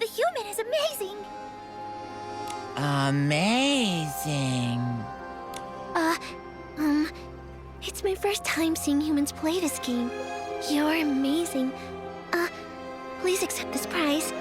The human is amazing! Amazing. It's my first time seeing humans play this game. You're amazing. Please accept this prize.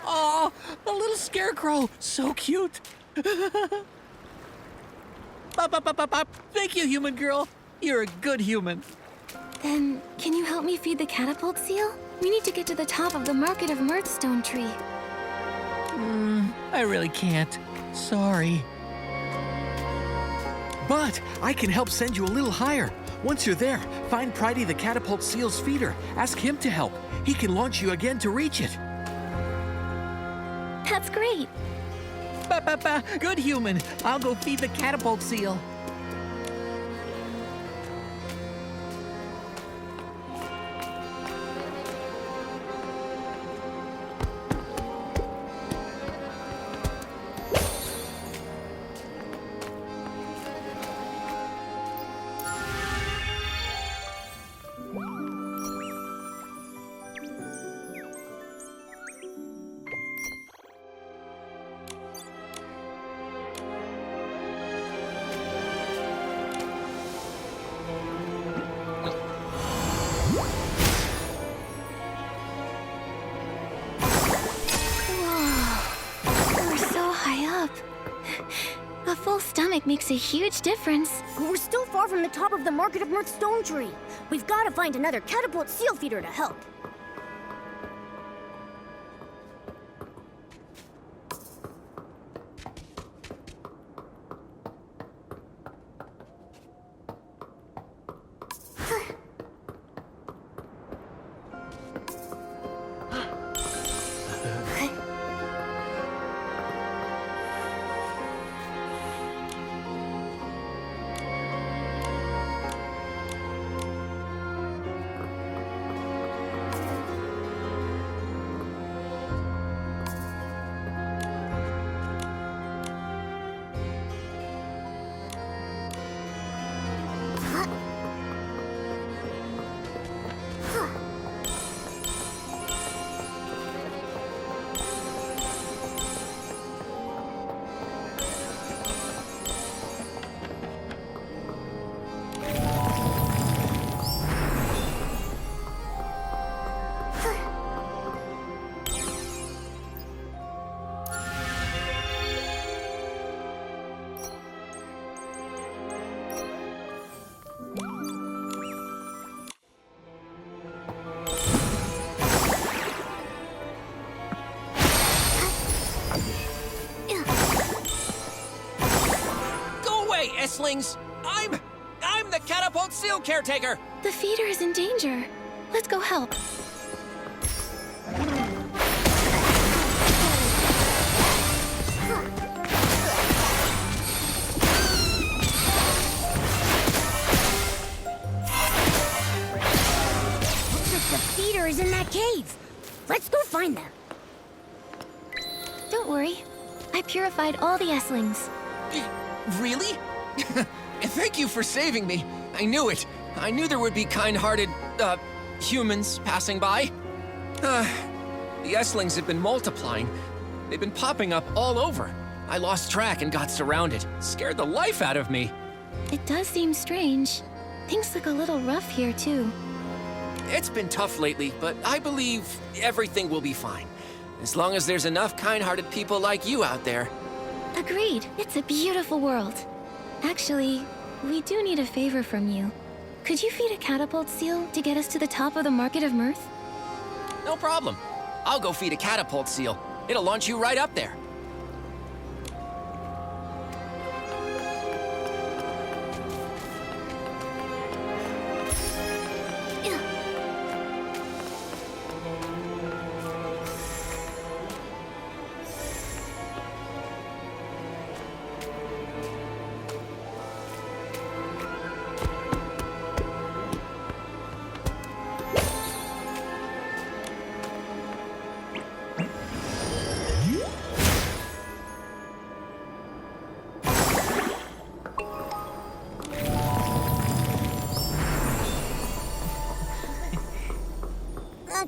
Oh, a little scarecrow. So cute. Bop. Thank you, human girl. You're a good human. Then, can you help me feed the catapult seal? We need to get to the top of the Market of Mirthstone tree. I really can't. Sorry. But I can help send you a little higher. Once you're there, find Pridey the catapult seal's feeder. Ask him to help. He can launch you again to reach it. That's great. Good human. I'll go feed the catapult seal. A full stomach makes a huge difference. We're still far from the top of the Market of Mirthstone tree. We've got to find another catapult seal feeder to help. Slings. I'm the catapult seal caretaker. The feeder is in danger. Let's go help. Looks like the feeder is in that cave. Let's go find them. Don't worry. I purified all the S-lings. Really? Thank you for saving me. I knew it. I knew there would be kind-hearted, humans passing by. The S-lings have been multiplying. They've been popping up all over. I lost track and got surrounded. Scared the life out of me. It does seem strange. Things look a little rough here, too. It's been tough lately, but I believe everything will be fine. As long as there's enough kind-hearted people like you out there. Agreed. It's a beautiful world. Actually, we do need a favor from you. Could you feed a catapult seal to get us to the top of the Market of Mirth? No problem. I'll go feed a catapult seal. It'll launch you right up there.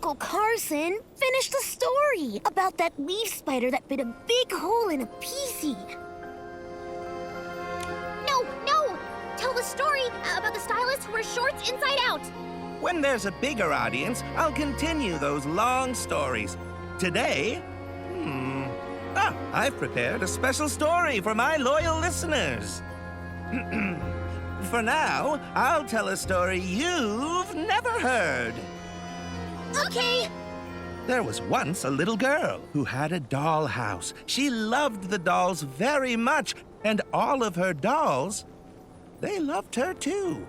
Uncle Carson, finish the story about that leaf spider that bit a big hole in a pea seed. No! Tell the story about the stylist who wears shorts inside out. When there's a bigger audience, I'll continue those long stories. Today, I've prepared a special story for my loyal listeners. For now, I'll tell a story you've never heard. Okay. There was once a little girl who had a dollhouse. She loved the dolls very much, and all of her dolls, they loved her too.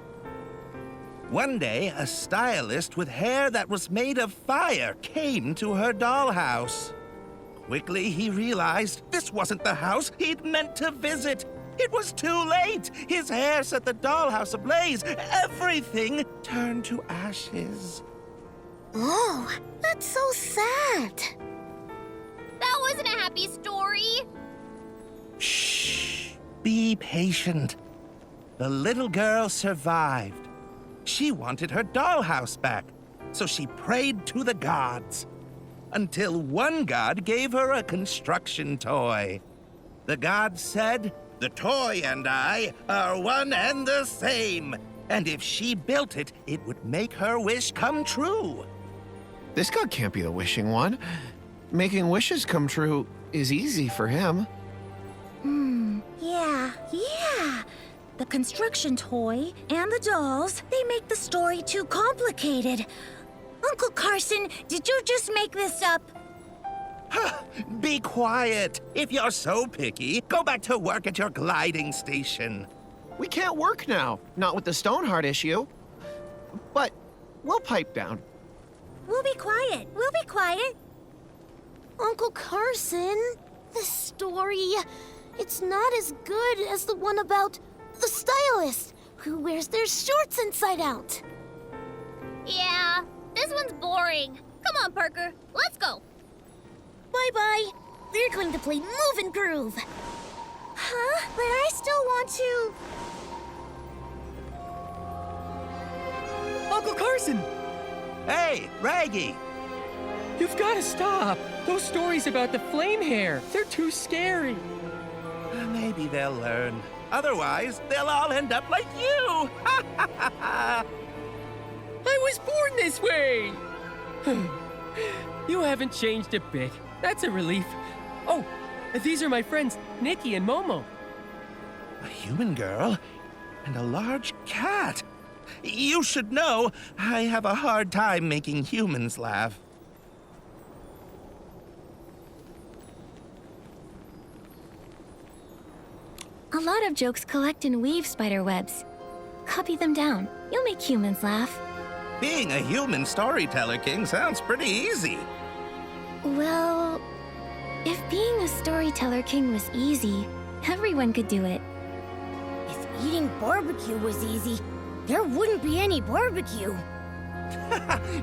One day, a stylist with hair that was made of fire came to her dollhouse. Quickly, he realized this wasn't the house he'd meant to visit. It was too late. His hair set the dollhouse ablaze. Everything turned to ashes. Oh, that's so sad. That wasn't a happy story. Shh. Be patient. The little girl survived. She wanted her dollhouse back, so she prayed to the gods. Until one god gave her a construction toy. The god said, "The toy and I are one and the same. And if she built it, it would make her wish come true." This god can't be the wishing one. Making wishes come true is easy for him. Yeah. The construction toy and the dolls, they make the story too complicated. Uncle Carson, did you just make this up? Be quiet. If you're so picky, go back to work at your gliding station. We can't work now, not with the Stoneheart issue. But we'll pipe down. We'll be quiet. Uncle Carson, this story, it's not as good as the one about the stylist who wears their shorts inside out. Yeah, this one's boring. Come on, Parker, let's go. Bye-bye. We're going to play Move and Groove. Huh? But I still want to... Uncle Carson! Hey, Raggy! You've got to stop! Those stories about the flame hair, they're too scary. Maybe they'll learn. Otherwise, they'll all end up like you! I was born this way! You haven't changed a bit. That's a relief. Oh, these are my friends, Nikki and Momo. A human girl and a large cat. You should know, I have a hard time making humans laugh. A lot of jokes collect and weave spider webs. Copy them down. You'll make humans laugh. Being a human storyteller king sounds pretty easy. Well, if being a storyteller king was easy, everyone could do it. If eating barbecue was easy, there wouldn't be any barbecue.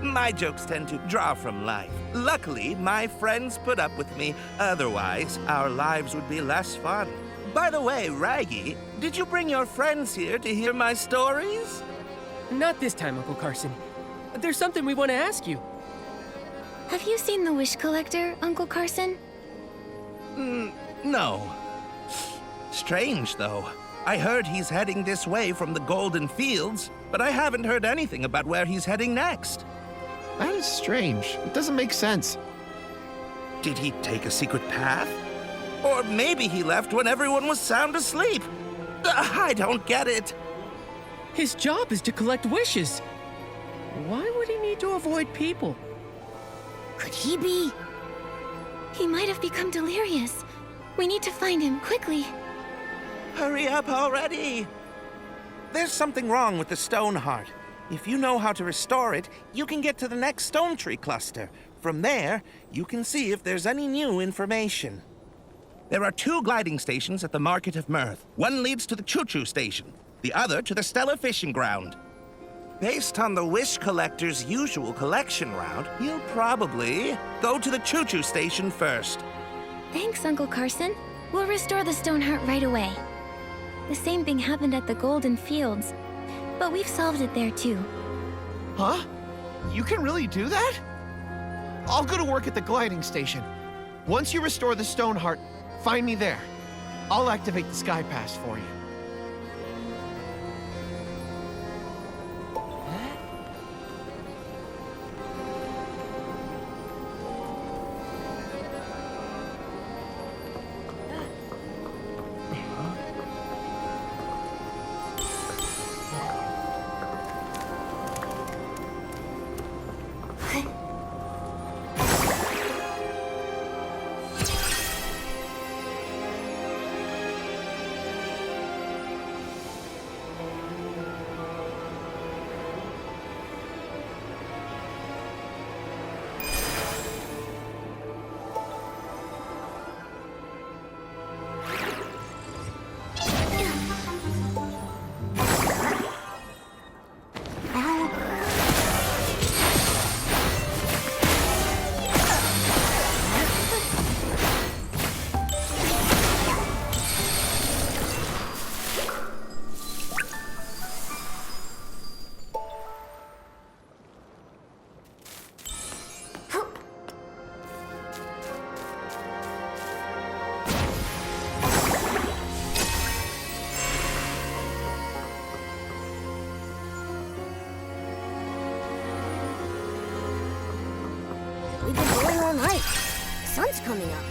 My jokes tend to draw from life. Luckily, my friends put up with me. Otherwise, our lives would be less fun. By the way, Raggy, did you bring your friends here to hear my stories? Not this time, Uncle Carson. There's something we want to ask you. Have you seen the wish collector, Uncle Carson? No. Strange, though. I heard he's heading this way from the Golden Fields, but I haven't heard anything about where he's heading next. That is strange. It doesn't make sense. Did he take a secret path? Or maybe he left when everyone was sound asleep. I don't get it. His job is to collect wishes. Why would he need to avoid people? Could he be? He might have become delirious. We need to find him quickly. Hurry up already! There's something wrong with the Stoneheart. If you know how to restore it, you can get to the next stone tree cluster. From there, you can see if there's any new information. There are 2 gliding stations at the Market of Mirth. One leads to the Choo-Choo Station, the other to the Stella Fishing Ground. Based on the Wish Collector's usual collection route, you'll probably go to the Choo-Choo Station first. Thanks, Uncle Carson. We'll restore the Stoneheart right away. The same thing happened at the Golden Fields, but we've solved it there too. Huh? You can really do that? I'll go to work at the gliding station. Once you restore the stone heart, find me there. I'll activate the sky pass for you. We've been going all night. The sun's coming up.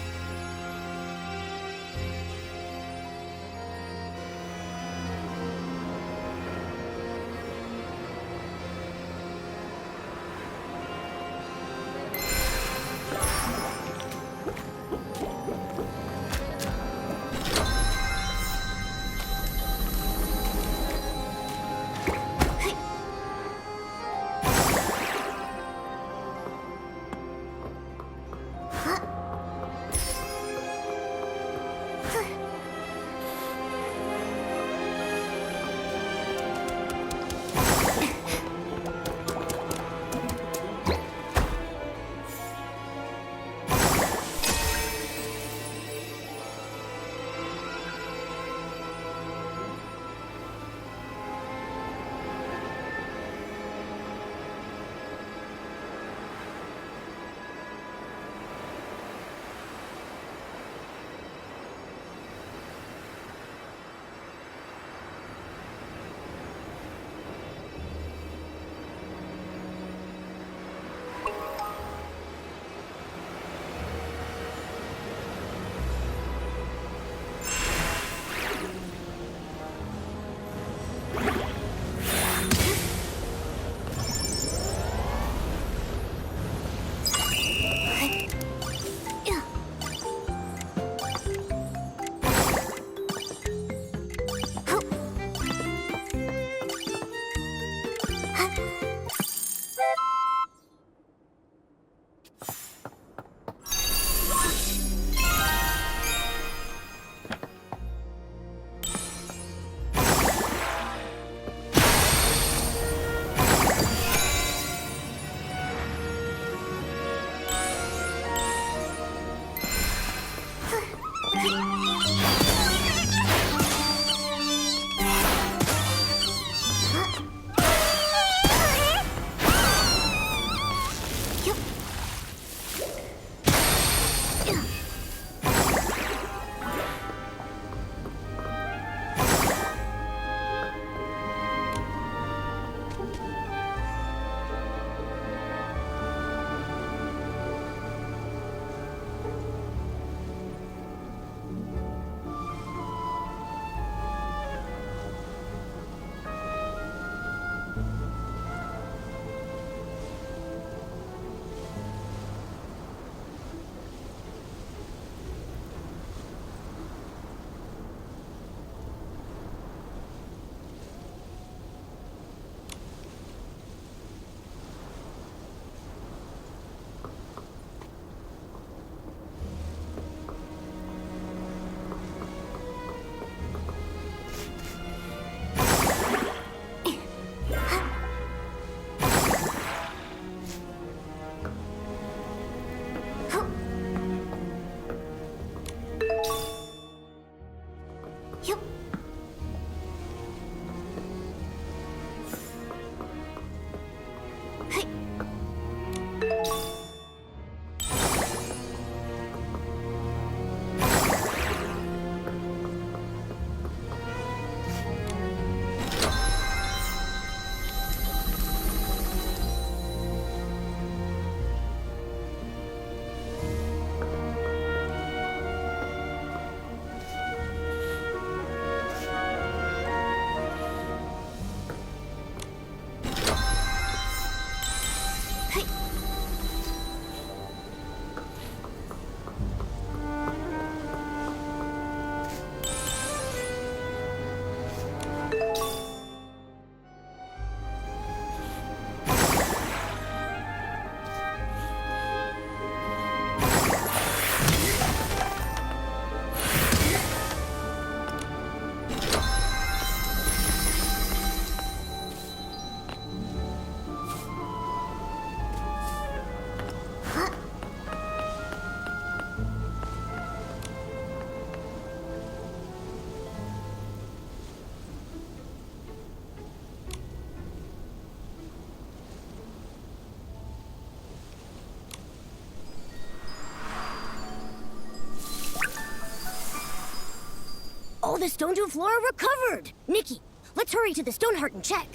the Stone Dew Flora recovered! Nikki, let's hurry to the Stoneheart and check.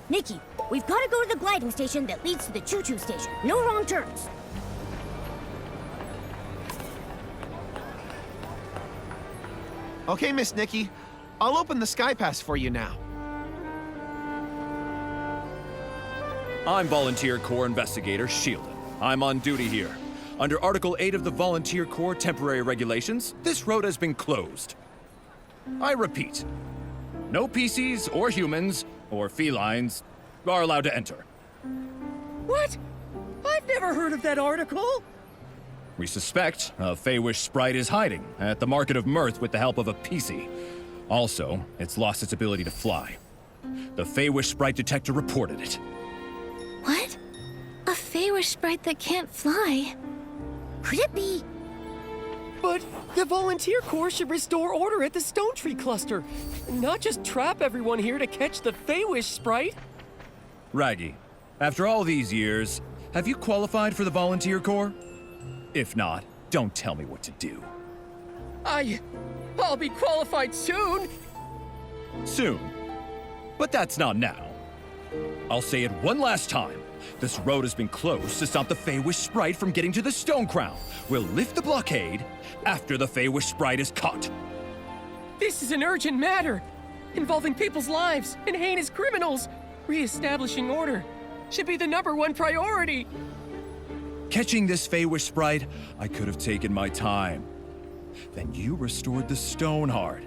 Nikki, we've got to go to the gliding station that leads to the choo-choo station. No wrong turns. Okay, Miss Nikki. I'll open the Sky Pass for you now. I'm Volunteer Corps Investigator Shieldon. I'm on duty here. Under Article 8 of the Volunteer Corps Temporary Regulations, this road has been closed. I repeat, no PCs or humans or felines are allowed to enter. What? I've never heard of that article. We suspect a Feywish sprite is hiding at the Market of Mirth with the help of a PC. Also, it's lost its ability to fly. The Feywish sprite detector reported it. What? A Feywish sprite that can't fly? Could it be? But the Volunteer Corps should restore order at the Stone Tree Cluster, not just trap everyone here to catch the Feywish sprite. Raggy, after all these years, have you qualified for the Volunteer Corps? If not, don't tell me what to do. I'll be qualified soon. Soon. But that's not now. I'll say it one last time. This road has been closed to stop the Feywish sprite from getting to the Stone Crown. We'll lift the blockade after the Feywish sprite is caught. This is an urgent matter, involving people's lives and heinous criminals. Re-establishing order should be the #1 priority. Catching this Feywish sprite, I could have taken my time. Then you restored the Stoneheart.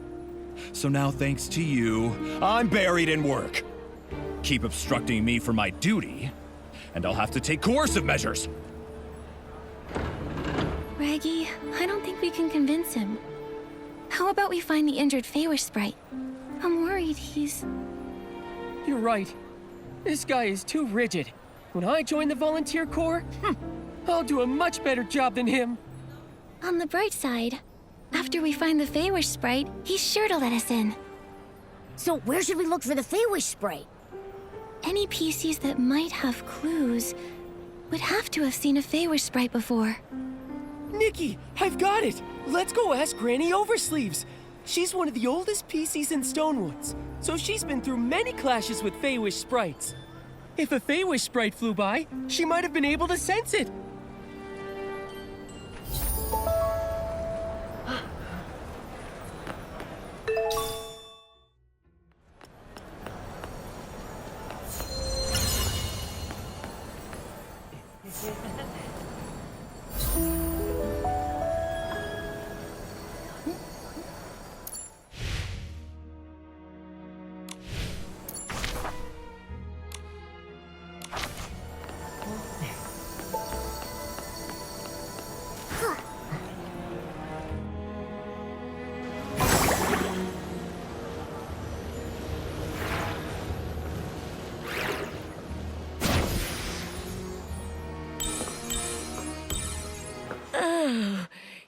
So now, thanks to you, I'm buried in work. Keep obstructing me from my duty, and I'll have to take coercive measures. Raggy, I don't think we can convince him. How about we find the injured Feywish sprite? I'm worried he's... You're right. This guy is too rigid. When I join the Volunteer Corps, I'll do a much better job than him. On the bright side, after we find the Feywish sprite, he's sure to let us in. So where should we look for the Feywish sprite? Any PCs that might have clues would have to have seen a Feywish sprite before. Nikki, I've got it! Let's go ask Granny Oversleeves. She's one of the oldest PCs in Stonewoods, so she's been through many clashes with Feywish sprites. If a Feywish sprite flew by, she might have been able to sense it.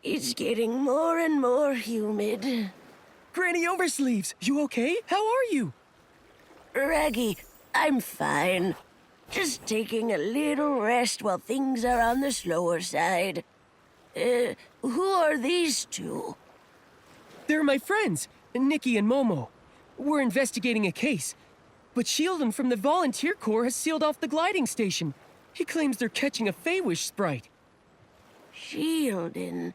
It's getting more and more humid. Granny Oversleeves, you okay? How are you? Raggy, I'm fine. Just taking a little rest while things are on the slower side. Who are these two? They're my friends, Nikki and Momo. We're investigating a case. But Shieldon from the Volunteer Corps has sealed off the gliding station. He claims they're catching a Feywish sprite. Shieldon.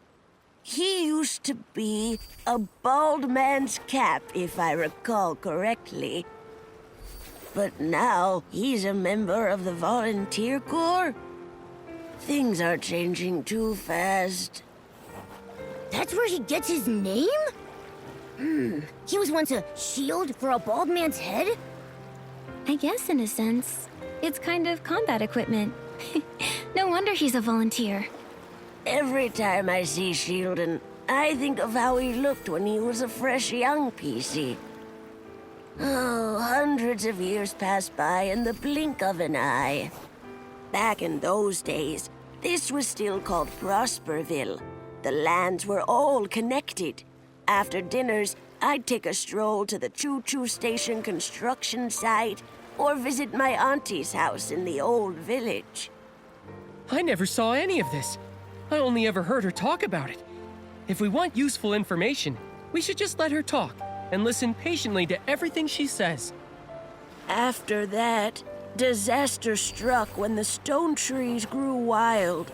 He used to be a bald man's cap, if I recall correctly. But now he's a member of the Volunteer Corps? Things are changing too fast. That's where he gets his name? He was once a shield for a bald man's head? I guess in a sense, it's kind of combat equipment. No wonder he's a volunteer. Every time I see Shieldon, I think of how he looked when he was a fresh young PC. Oh, hundreds of years pass by in the blink of an eye. Back in those days, this was still called Prosperville. The lands were all connected. After dinners, I'd take a stroll to the choo-choo station construction site or visit my auntie's house in the old village. I never saw any of this. I only ever heard her talk about it. If we want useful information, we should just let her talk and listen patiently to everything she says. After that, disaster struck when the stone trees grew wild,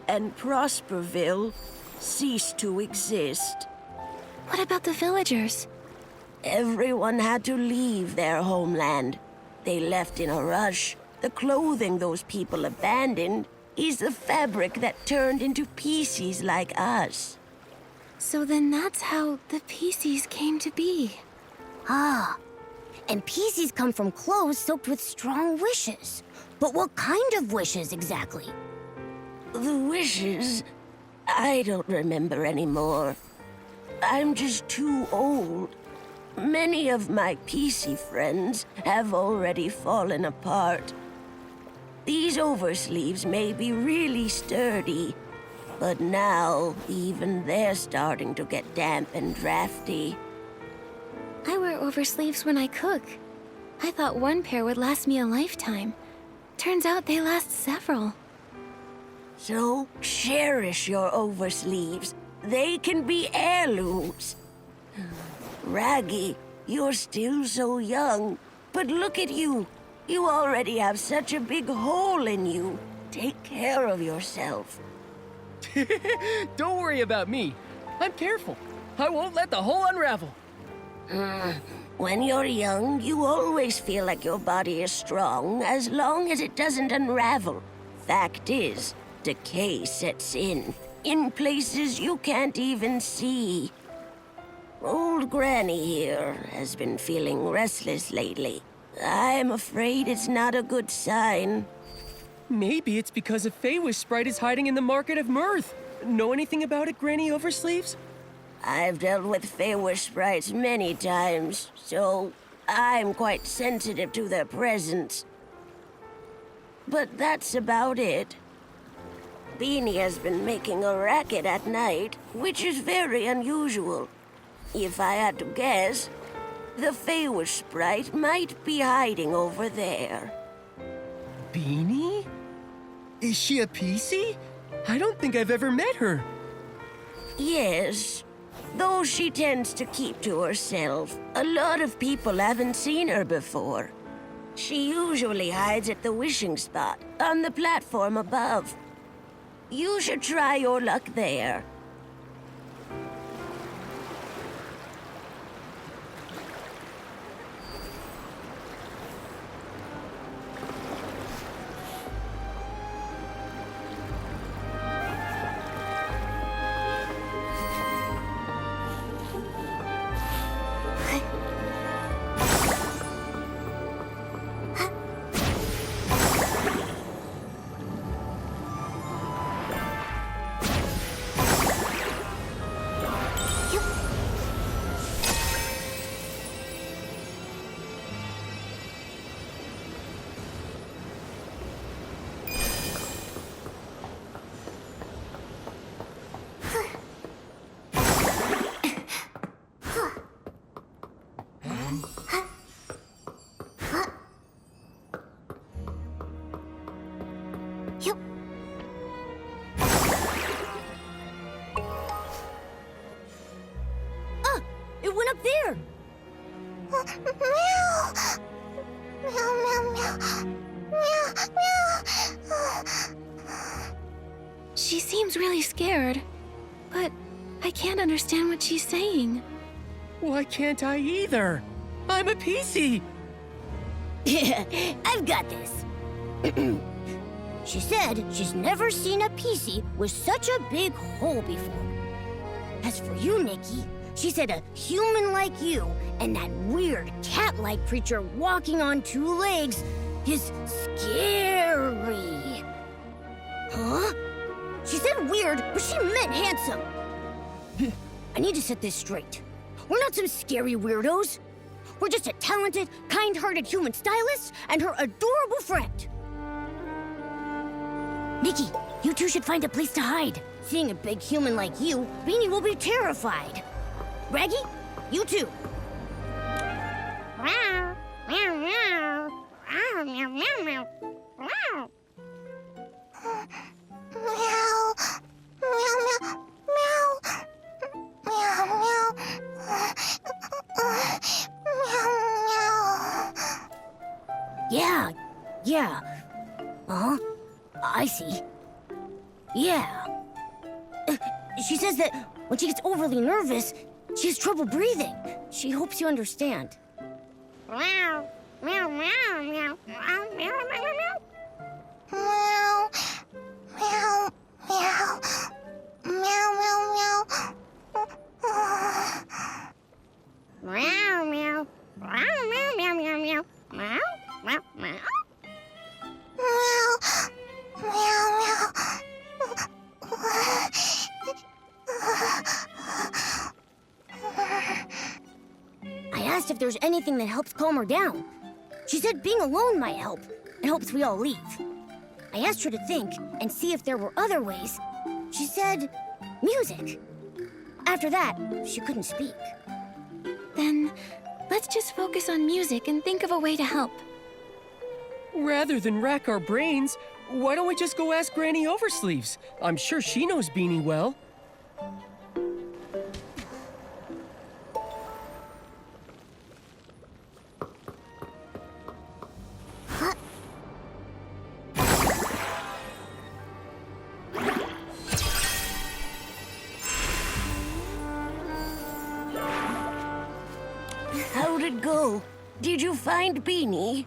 and Prosperville ceased to exist. What about the villagers? Everyone had to leave their homeland. They left in a rush. The clothing those people abandoned is the fabric that turned into PCs like us. So then that's how the PCs came to be. Ah, and PCs come from clothes soaked with strong wishes. But what kind of wishes exactly? The wishes? I don't remember anymore. I'm just too old. Many of my PC friends have already fallen apart. These oversleeves may be really sturdy, but now even they're starting to get damp and drafty. I wear oversleeves when I cook. I thought one pair would last me a lifetime. Turns out they last several. So cherish your oversleeves. They can be heirlooms. Raggy, you're still so young, but look at you. You already have such a big hole in you. Take care of yourself. Don't worry about me. I'm careful. I won't let the hole unravel. When you're young, you always feel like your body is strong as long as it doesn't unravel. Fact is, decay sets in places you can't even see. Old Granny here has been feeling restless lately. I'm afraid it's not a good sign. Maybe it's because a Feywish sprite is hiding in the Market of Mirth. Know anything about it, Granny Oversleeves? I've dealt with Feywish sprites many times, so I'm quite sensitive to their presence. But that's about it. Beanie has been making a racket at night, which is very unusual. If I had to guess, the Feywish sprite might be hiding over there. Beanie? Is she a PC? I don't think I've ever met her. Yes, though she tends to keep to herself. A lot of people haven't seen her before. She usually hides at the wishing spot, on the platform above. You should try your luck there. It went up there! She seems really scared, but I can't understand what she's saying. Why can't I either? I'm a PC. I've got this. She said she's never seen a PC with such a big hole before. As for you, Nikki, she said a human like you and that weird cat-like creature walking on two legs is scary. Huh? She said weird, but she meant handsome. I need to set this straight. We're not some scary weirdos. We're just a talented, kind-hearted human stylist and her adorable friend. Nikki, you two should find a place to hide. Seeing a big human like you, Beanie will be terrified. Raggy, you too. Meow, meow, meow. Meow, meow, meow, meow. Meow. Meow. Meow, meow, meow. Meow, meow. Meow, meow. Yeah. Uh-huh. I see. Yeah. She says that when she gets overly nervous, she has trouble breathing. She hopes you understand. Meow, meow, meow, meow. Meow, meow, meow, meow. Meow. Meow, meow. Meow, meow, meow. Meow, meow. Meow, meow, meow, meow, meow. Meow, meow, meow. Meow. Meow, meow. I asked if there's anything that helps calm her down. She said being alone might help, and hopes we all leave. I asked her to think and see if there were other ways. She said music. After that, she couldn't speak. Then, let's just focus on music and think of a way to help. Rather than rack our brains, why don't we just go ask Granny Oversleeves? I'm sure she knows Beanie well. How'd it go? Did you find Beanie?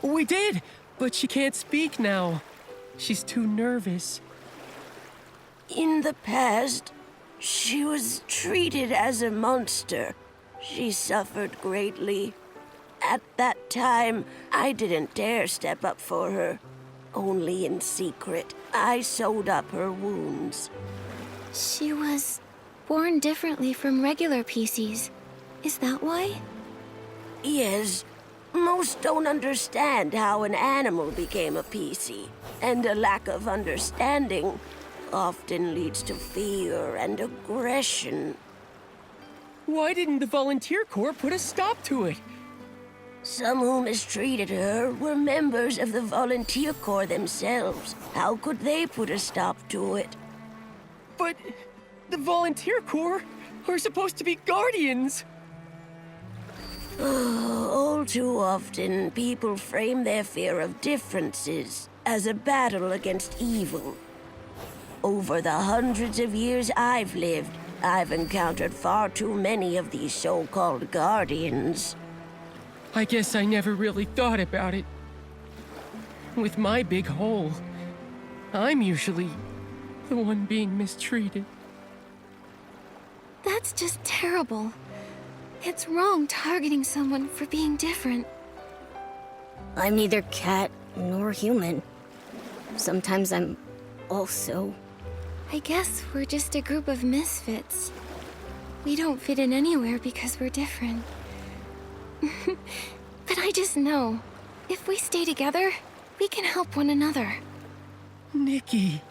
We did, but she can't speak now. She's too nervous. In the past, she was treated as a monster. She suffered greatly. At that time, I didn't dare step up for her. Only in secret, I sewed up her wounds. She was born differently from regular PCs. Is that why? Yes, most don't understand how an animal became a PC, and a lack of understanding often leads to fear and aggression. Why didn't the volunteer corps put a stop to it? Some who mistreated her were members of the volunteer corps themselves. How could they put a stop to it? But the volunteer corps are supposed to be guardians. All too often, people frame their fear of differences as a battle against evil. Over the hundreds of years I've lived, I've encountered far too many of these so-called guardians. I guess I never really thought about it. With my big hole, I'm usually the one being mistreated. That's just terrible. It's wrong targeting someone for being different. I'm neither cat nor human. Sometimes I'm also. I guess we're just a group of misfits. We don't fit in anywhere because we're different. But I just know, if we stay together, we can help one another. Nikki.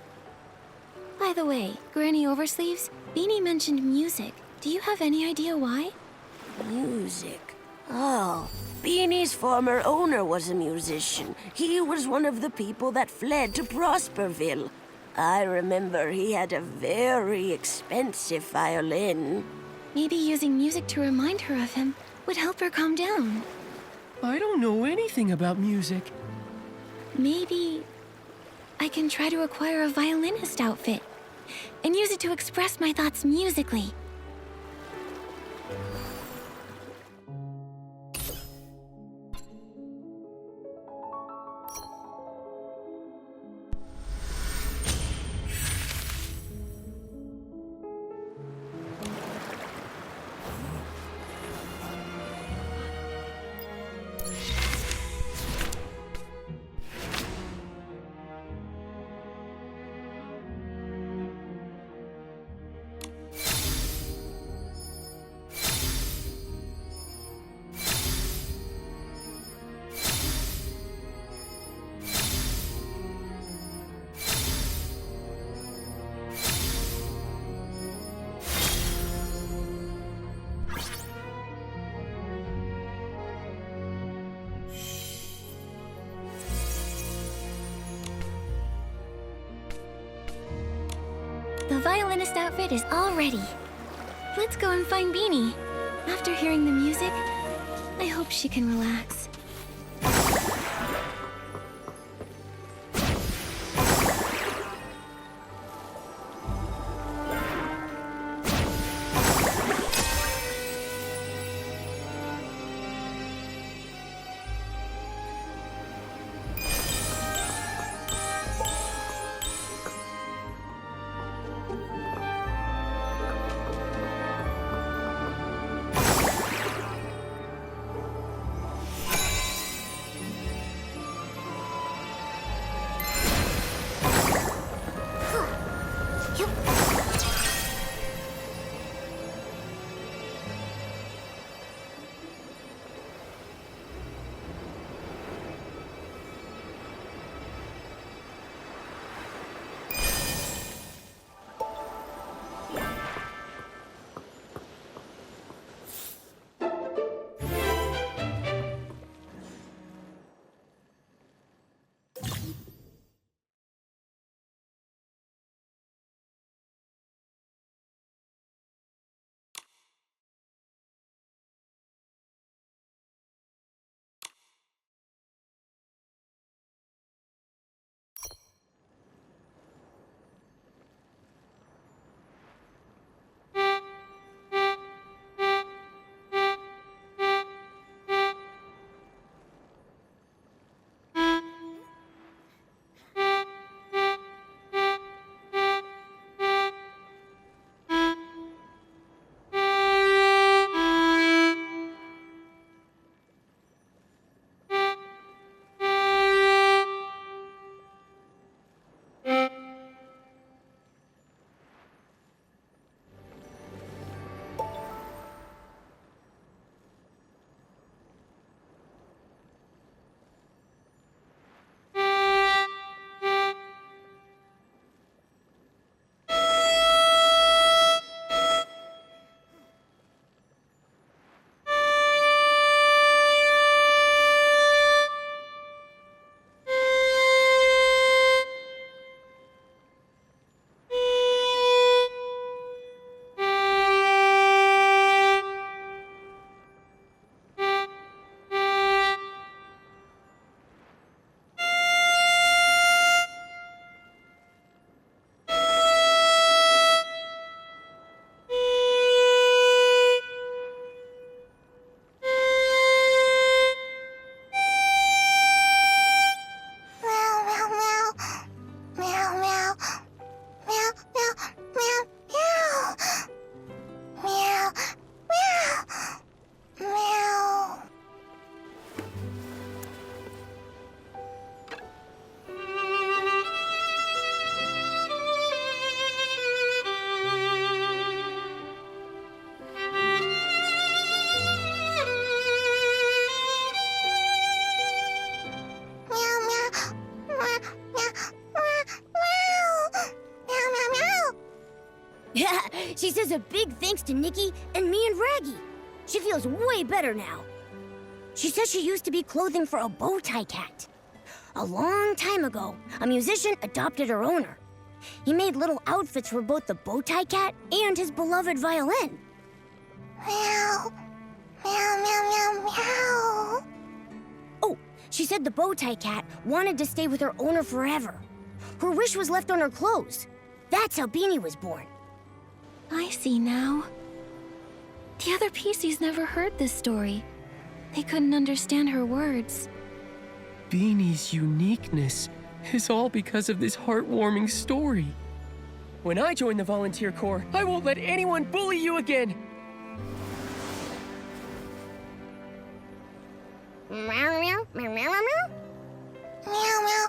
By the way, Granny Oversleeves, Beanie mentioned music. Do you have any idea why? Music. Oh, Beanie's former owner was a musician. He was one of the people that fled to Prosperville. I remember he had a very expensive violin. Maybe using music to remind her of him would help her calm down. I don't know anything about music. Maybe I can try to acquire a violinist outfit and use it to express my thoughts musically. violinist outfit is all ready. Let's go and find Beanie. After hearing the music, I hope she can relax. She says a big thanks to Nikki and me and Raggy. She feels way better now. She says she used to be clothing for a bow tie cat. A long time ago, a musician adopted her owner. He made little outfits for both the bow tie cat and his beloved violin. Meow. Meow, meow, meow, meow. Oh, she said the bow tie cat wanted to stay with her owner forever. Her wish was left on her clothes. That's how Beanie was born. I see now. The other PCs never heard this story. They couldn't understand her words. Beanie's uniqueness is all because of this heartwarming story. When I join the volunteer corps, I won't let anyone bully you again. Meow, meow, meow, meow, meow, meow. Meow, meow,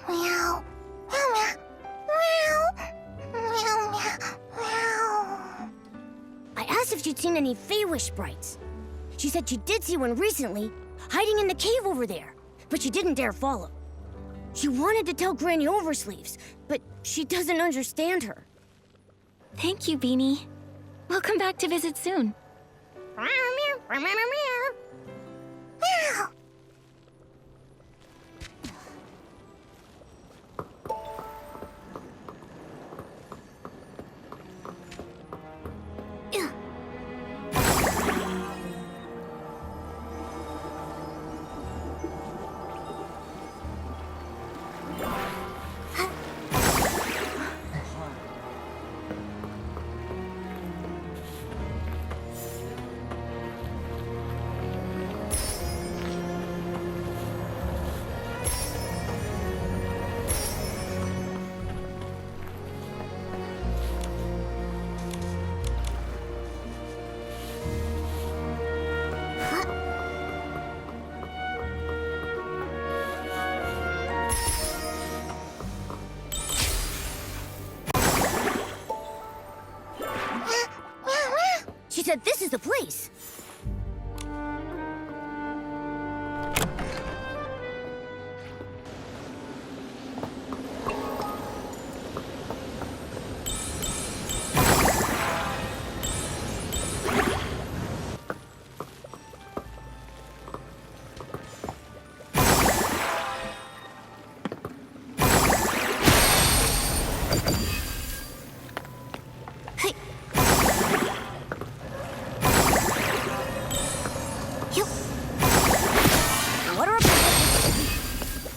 meow, meow, meow, meow, meow, meow, meow. I asked if she'd seen any Feywish sprites. She said she did see one recently, hiding in the cave over there, but she didn't dare follow. She wanted to tell Granny Oversleeves, but she doesn't understand her. Thank you, Beanie. We'll come back to visit soon. Meow, meow, meow, meow, meow. Meow. She said this is the place.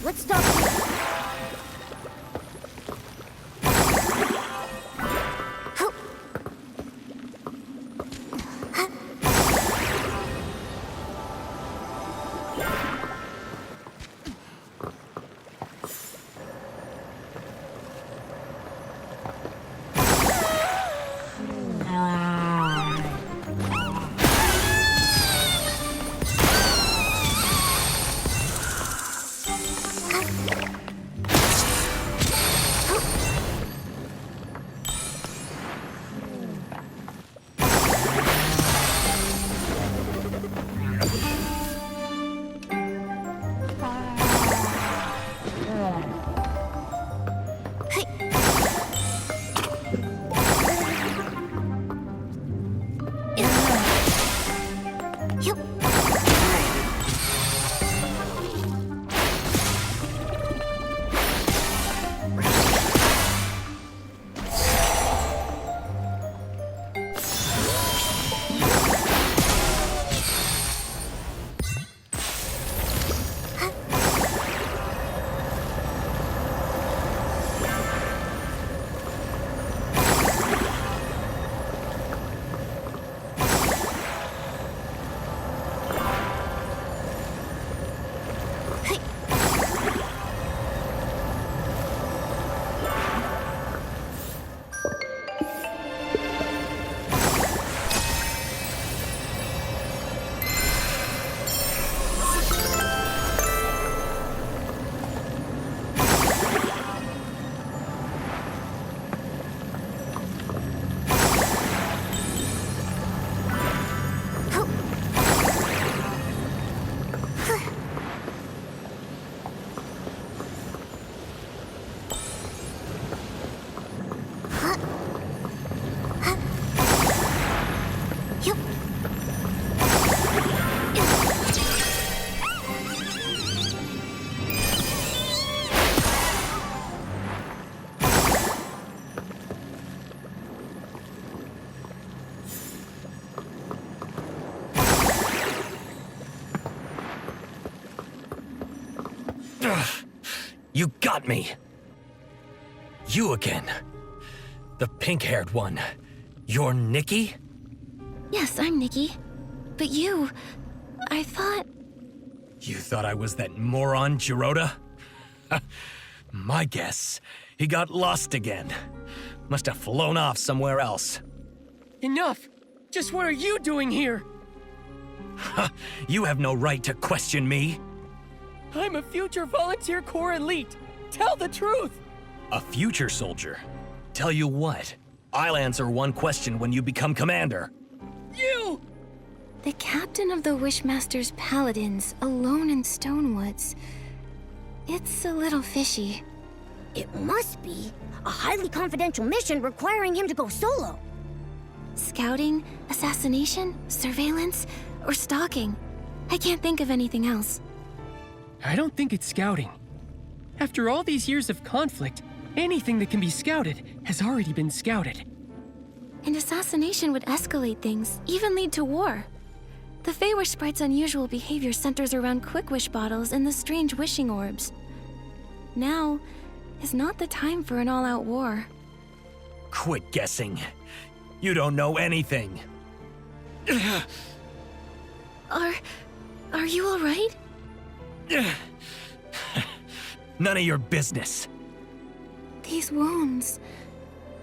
Let's stop here. You got me. You again. The pink-haired one. You're Nikki? Yes, I'm Nikki. But you... I thought... You thought I was that moron, Giroda? My guess. He got lost again. Must have flown off somewhere else. Enough! Just what are you doing here? You have no right to question me. I'm a future volunteer corps elite. Tell the truth! A future soldier? Tell you what, I'll answer one question when you become commander. You! The captain of the Wishmaster's Paladins, alone in Stonewoods. It's a little fishy. It must be a highly confidential mission requiring him to go solo. Scouting, assassination, surveillance, or stalking. I can't think of anything else. I don't think it's scouting. After all these years of conflict, anything that can be scouted has already been scouted. And assassination would escalate things, even lead to war. The Feywish Sprite's unusual behavior centers around quick wish bottles and the strange wishing orbs. Now is not the time for an all-out war. Quit guessing. You don't know anything. Are you all right? None of your business. These wounds,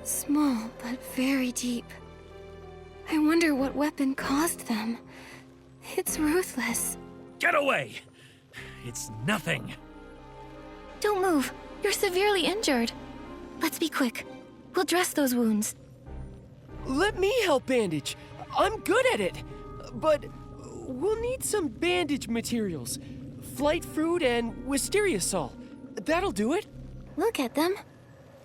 small but very deep. I wonder what weapon caused them. It's ruthless. Get away! It's nothing. Don't move. You're severely injured. Let's be quick. We'll dress those wounds. Let me help bandage. I'm good at it. But we'll need some bandage materials. Flight fruit and wisteria sol. That'll do it. We'll get them.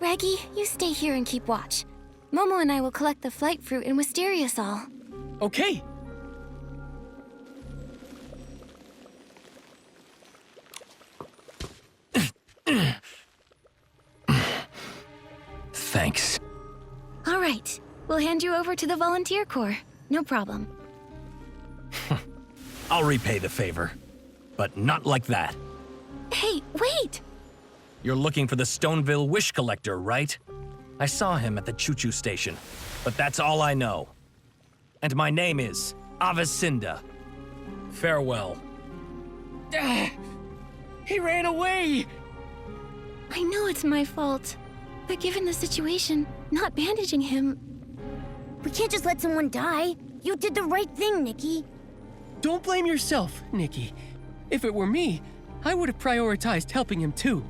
Raggy, you stay here and keep watch. Momo and I will collect the flight fruit and wisteria sol. Okay. Thanks. All right. We'll hand you over to the volunteer corps. No problem. I'll repay the favor, but not like that. Hey, wait! You're looking for the Stoneville Wish Collector, right? I saw him at the choo-choo station, but that's all I know. And my name is Avicinda. Farewell. He ran away! I know it's my fault, but given the situation, not bandaging him... We can't just let someone die. You did the right thing, Nikki. Don't blame yourself, Nikki. If it were me, I would have prioritized helping him too.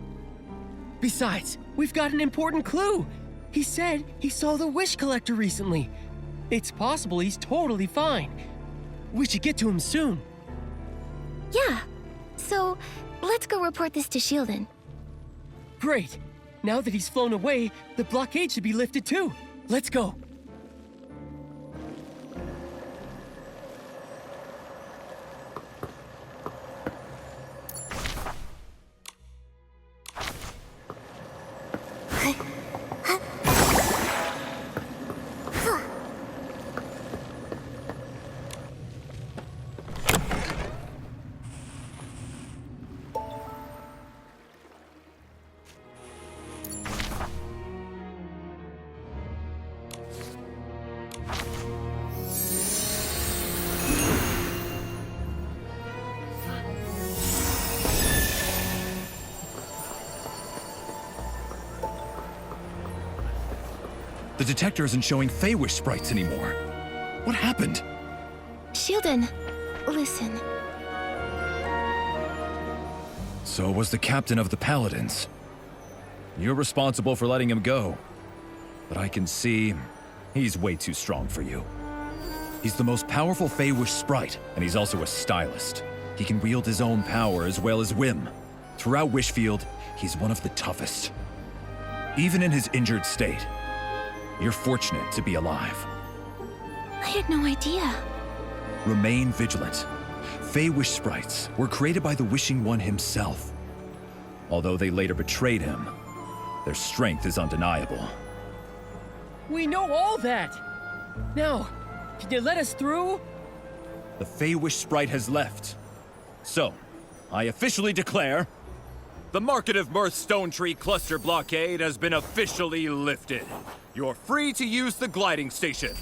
Besides, we've got an important clue. He said he saw the Wish Collector recently. It's possible he's totally fine. We should get to him soon. Yeah. So, let's go report this to Shieldon. Great. Now that he's flown away, the blockade should be lifted too. Let's go. The detector isn't showing Feywish sprites anymore. What happened? Shieldon, listen. So was the captain of the Paladins. You're responsible for letting him go. But I can see he's way too strong for you. He's the most powerful Feywish sprite, and he's also a stylist. He can wield his own power as well as whim. Throughout Wishfield, he's one of the toughest. Even in his injured state, you're fortunate to be alive. I had no idea. Remain vigilant. Feywish sprites were created by the Wishing One himself. Although they later betrayed him, their strength is undeniable. We know all that. Now, can you let us through? The Feywish sprite has left. So, I officially declare, the Market of Mirth Stone Tree Cluster blockade has been officially lifted. You're free to use the gliding station.